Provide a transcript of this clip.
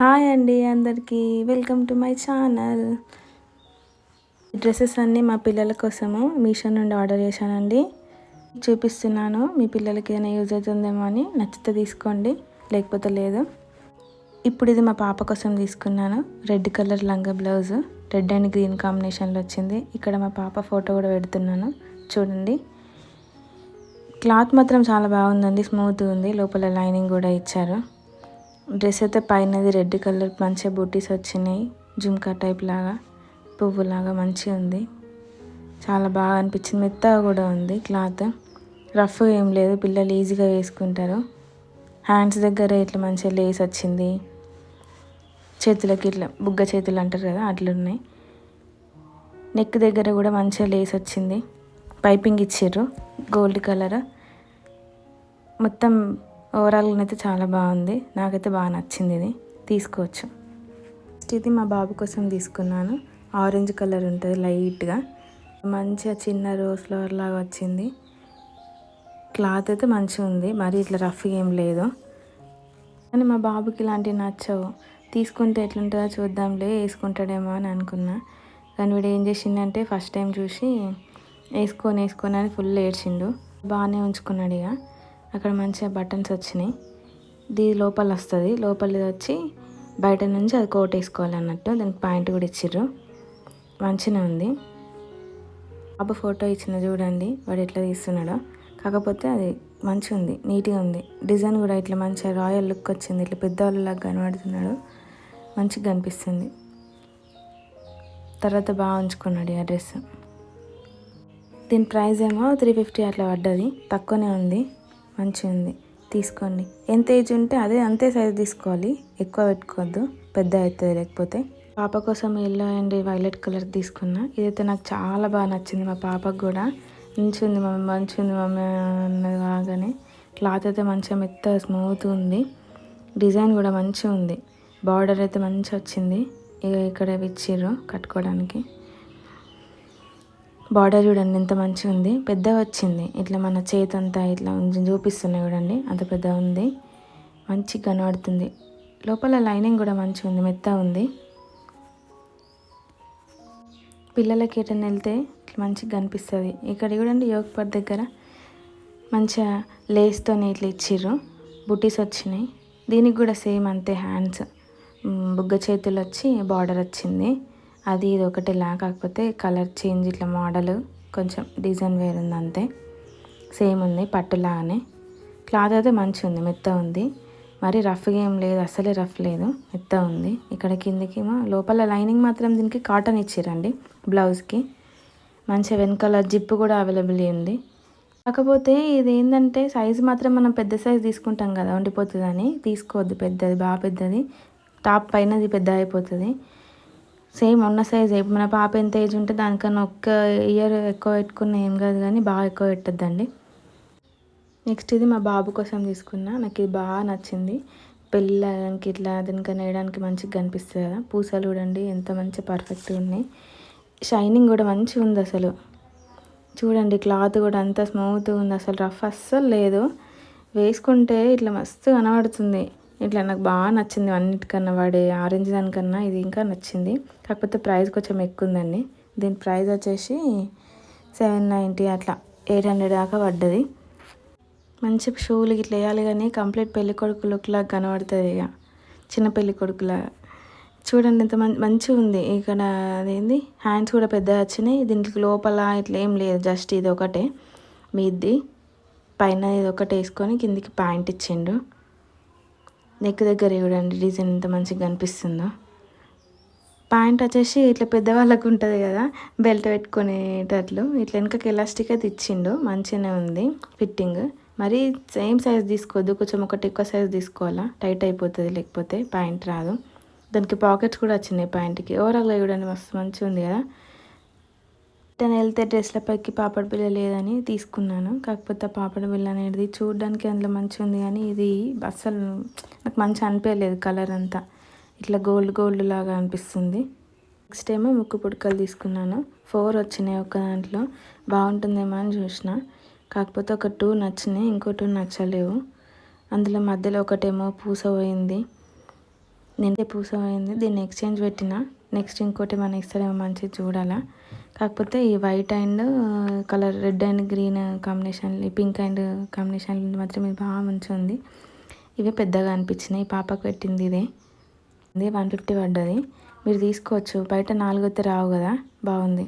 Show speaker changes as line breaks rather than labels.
Hi అండి అందరికీ welcome to my channel. Dresses అన్నీ మా పిల్లల కోసము మీషో నుండి ఆర్డర్ చేశానండి. చూపిస్తున్నాను, మీ పిల్లలకి ఏదైనా యూజ్ అవుతుందేమో అని. నచ్చితే తీసుకోండి, లేకపోతే లేదు. ఇప్పుడు ఇది మా పాప కోసం తీసుకున్నాను. రెడ్ కలర్ లంగా బ్లౌజ్, రెడ్ అండ్ గ్రీన్ కాంబినేషన్లో వచ్చింది. ఇక్కడ మా పాప ఫోటో కూడా పెడుతున్నాను, చూడండి. క్లాత్ మాత్రం చాలా బాగుందండి, స్మూత్గా ఉంది. లోపల లైనింగ్ కూడా ఇచ్చారు. డ్రెస్ అయితే పైనది రెడ్ కలర్ మంచిగా బూటీస్ వచ్చినాయి, జుమ్కా టైప్ లాగా, పువ్వులాగా మంచిగా ఉంది. చాలా బాగా అనిపించింది. మెత్తగా కూడా ఉంది క్లాత్, రఫ్ ఏం లేదు, పిల్లలు ఈజీగా వేసుకుంటారు. హ్యాండ్స్ దగ్గర ఇట్లా మంచిగా లేస్ వచ్చింది, చేతులకి ఇట్లా బుగ్గ చేతులు అంటారు కదా అట్లున్నాయి. నెక్ దగ్గర కూడా మంచిగా లేస్ వచ్చింది, పైపింగ్ ఇచ్చారు గోల్డ్ కలర్. మొత్తం ఓవరాల్గా అయితే చాలా బాగుంది, నాకైతే బాగా నచ్చింది. ఇది తీసుకోవచ్చు. ఇది మా బాబు కోసం తీసుకున్నాను. ఆరెంజ్ కలర్ ఉంటుంది లైట్గా, మంచిగా చిన్న రోజ్ ఫ్లవర్ లాగా వచ్చింది. క్లాత్ అయితే మంచిగా ఉంది, మరి ఇట్లా రఫ్ ఏం లేదు. కానీ మా బాబుకి ఇలాంటివి నచ్చవు. తీసుకుంటే ఎట్లుంటుందో చూద్దాంలే, వేసుకుంటాడేమో అని అనుకున్నా. కానీ వీడు ఏం చేసిండంటే ఫస్ట్ టైం చూసి వేసుకొని అని ఫుల్ ఏడ్చిండు. బాగానే ఉంచుకున్నాడు. ఇక అక్కడ మంచిగా బటన్స్ వచ్చినాయి. దీని లోపల వస్తుంది, లోపలిది వచ్చి బయట నుంచి అది కోట్ వేసుకోవాలన్నట్టు. దానికి ప్యాంట్ కూడా ఇచ్చిర్రు, మంచిగా ఉంది. బాబు ఫోటో ఇచ్చిన చూడండి, వాడు ఎట్లా తీస్తున్నాడో. కాకపోతే అది మంచిగా ఉంది, నీట్గా ఉంది. డిజైన్ కూడా ఇట్లా మంచిగా రాయల్ లుక్ వచ్చింది. ఇట్లా పెద్దవాళ్ళలాగా కనబడుతున్నాడు, మంచిగా కనిపిస్తుంది. తర్వాత బాగా ఉంచుకున్నాడు ఆ డ్రెస్. దీని ప్రైస్ ఏమో 350 అట్లా పడ్డది, తక్కువనే ఉంది, మంచిగా ఉంది. తీసుకోండి. ఎంత ఏజ్ ఉంటే అంతే సైజ్ తీసుకోవాలి, ఎక్కువ పెట్టుకోవద్దు, పెద్ద అవుతుంది లేకపోతే. పాప కోసం ఎల్లో అండ్ వైలెట్ కలర్ తీసుకున్నా. ఇదైతే నాకు చాలా బాగా నచ్చింది. మా పాపకు కూడా మంచిగా మమ్మీ అన్నది కాగానే. క్లాత్ అయితే మంచిగా మెత్తగా స్మూత్ ఉంది, డిజైన్ కూడా మంచిగా ఉంది. బార్డర్ అయితే మంచిగా వచ్చింది. ఇక ఇక్కడ ఇచ్చిర్రు కట్టుకోవడానికి. బార్డర్ చూడండి ఎంత మంచిగా ఉంది, పెద్దగా వచ్చింది. ఇట్లా మన చేతి అంతా ఇట్లా చూపిస్తున్నాయి చూడండి, అంత పెద్దగా ఉంది, మంచిగా కనబడుతుంది. లోపల లైనింగ్ కూడా మంచిగా ఉంది, మెత్తగా ఉంది. పిల్లలకి ఎటన్నా వెళ్తే ఇట్లా మంచిగా కనిపిస్తుంది. ఇక్కడ చూడండి యోగ్ పార్ట్ దగ్గర మంచిగా లేస్తో ఇట్లా ఇచ్చిర్రు, బుటీస్ వచ్చినాయి. దీనికి కూడా సేమ్ అంతే, హ్యాండ్స్ బుగ్గ చేతులు వచ్చి బార్డర్ వచ్చింది. అది ఇది ఒకటిలా, కాకపోతే కలర్ చేంజ్, ఇట్లా మోడల్ కొంచెం డిజైన్ వేరుంది అంతే. సేమ్ ఉంది పట్టులాగానే. క్లాత్ అయితే మంచిగా ఉంది, మెత్తగా ఉంది, మరి రఫ్గా ఏం లేదు, అసలే రఫ్ లేదు, మెత్తగా ఉంది. ఇక్కడ కిందకి లోపల లైనింగ్ మాత్రం దీనికి కాటన్ ఇచ్చిరండి బ్లౌజ్కి. మంచిగా వెనకాల జిప్ కూడా అవైలబుల్ ఉంది. కాకపోతే ఇది ఏంటంటే సైజు మాత్రం మనం పెద్ద సైజు తీసుకుంటాం కదా, ఉండిపోతుందని తీసుకోవద్దు. పెద్దది, బాగా పెద్దది, టాప్ పైనది పెద్ద అయిపోతుంది. సేమ్ ఉన్న సైజ్, మన పాప ఎంత ఏజ్ ఉంటే దానికన్నా 1 ఇయర్ ఎక్కువ పెట్టుకున్న ఏం కాదు, కానీ బాగా ఎక్కువ పెట్టద్దండి. నెక్స్ట్ ఇది మా బాబు కోసం తీసుకున్నా. నాకు ఇది బాగా నచ్చింది. పెళ్ళడానికి ఇట్లా దీనికన్నా వేయడానికి మంచిగా కనిపిస్తుంది కదా. పూసలు చూడండి ఎంత మంచి పర్ఫెక్ట్గా ఉన్నాయి. షైనింగ్ కూడా మంచిగా ఉంది అసలు. చూడండి క్లాత్ కూడా అంత స్మూత్గా ఉంది, అసలు రఫ్ అస్సలు లేదు. వేసుకుంటే ఇట్లా మస్తు కనబడుతుంది. ఇట్లా నాకు బాగా నచ్చింది. అన్నిటికన్నా వాడే ఆరెంజ్ దానికన్నా ఇది ఇంకా నచ్చింది. కాకపోతే ప్రైస్ కొంచెం ఎక్కువ ఉందండి. దీని ప్రైస్ వచ్చేసి 790 అట్లా 800 దాకా పడ్డది. మంచి షూలు ఇట్లా వేయాలి, కానీ కంప్లీట్ పెళ్లి కొడుకు లుక్ లాగా కనబడుతుంది. ఇక చిన్న పెళ్లి కొడుకులాగా చూడండి ఎంత మంచిగా ఉంది. ఇక్కడ అదేంది హ్యాండ్స్ కూడా పెద్దగా వచ్చినాయి. దీనికి లోపల ఇట్లా ఏం లేదు, జస్ట్ ఇది ఒకటే మీది పైన ఇది ఒకటి వేసుకొని కిందికి ప్యాంట్ ఇచ్చిండు. నెక్ దగ్గర చూడండి డిజైన్ ఎంత మంచిగా కనిపిస్తుందో. ప్యాంట్ వచ్చేసి ఇట్లా పెద్దవాళ్ళకు ఉంటుంది కదా, బెల్ట్ పెట్టుకునేటట్లు ఇట్లా వెనకకి ఎలాస్టిక్ అయితే ఇచ్చిండు, మంచిగానే ఉంది ఫిట్టింగ్. మరి సేమ్ సైజ్ తీసుకోవద్దు, కొంచెం ఒకటి ఎక్కువ సైజ్ తీసుకోవాలా, టైట్ అయిపోతుంది లేకపోతే ప్యాంట్ రాదు. దానికి పాకెట్స్ కూడా వచ్చినాయి ప్యాంట్కి. ఓవరాల్గా చూడండి మస్తు మంచిగా ఉంది కదా. తను వెళ్తే డ్రెస్లపైకి పాపడ బిల్ల లేదని తీసుకున్నాను. కాకపోతే ఆ పాపడ బిల్ల అనేది చూడడానికి అందులో మంచిగా ఉంది, కానీ ఇది అస్సలు నాకు మంచిగా అనిపించలేదు. కలర్ అంతా ఇట్లా గోల్డ్ లాగా అనిపిస్తుంది. నెక్స్ట్ ఏమో ముక్కు పుడకలు తీసుకున్నాను. 4 వచ్చినాయి ఒక దాంట్లో, బాగుంటుందేమో అని చూసిన. కాకపోతే ఒక 2 నచ్చినాయి, ఇంకో 2 నచ్చలేవు. అందులో మధ్యలో ఒకటేమో పూస పోయింది. నింటే పూస అయింది. దీన్ని ఎక్స్చేంజ్ పెట్టిన నెక్స్ట్ ఇంకోటి మన ఇస్తారేమో మంచిది చూడాలా. కాకపోతే ఈ white and colour red and green combination, pink and combination మాత్రం ఇది బాగా మంచిగా ఉంది. ఇవే పెద్దగా అనిపించినాయి. పాపకు పెట్టింది ఇదే 150 పడ్డది. మీరు తీసుకోవచ్చు. బయట 4 అయితే రావు కదా, బాగుంది.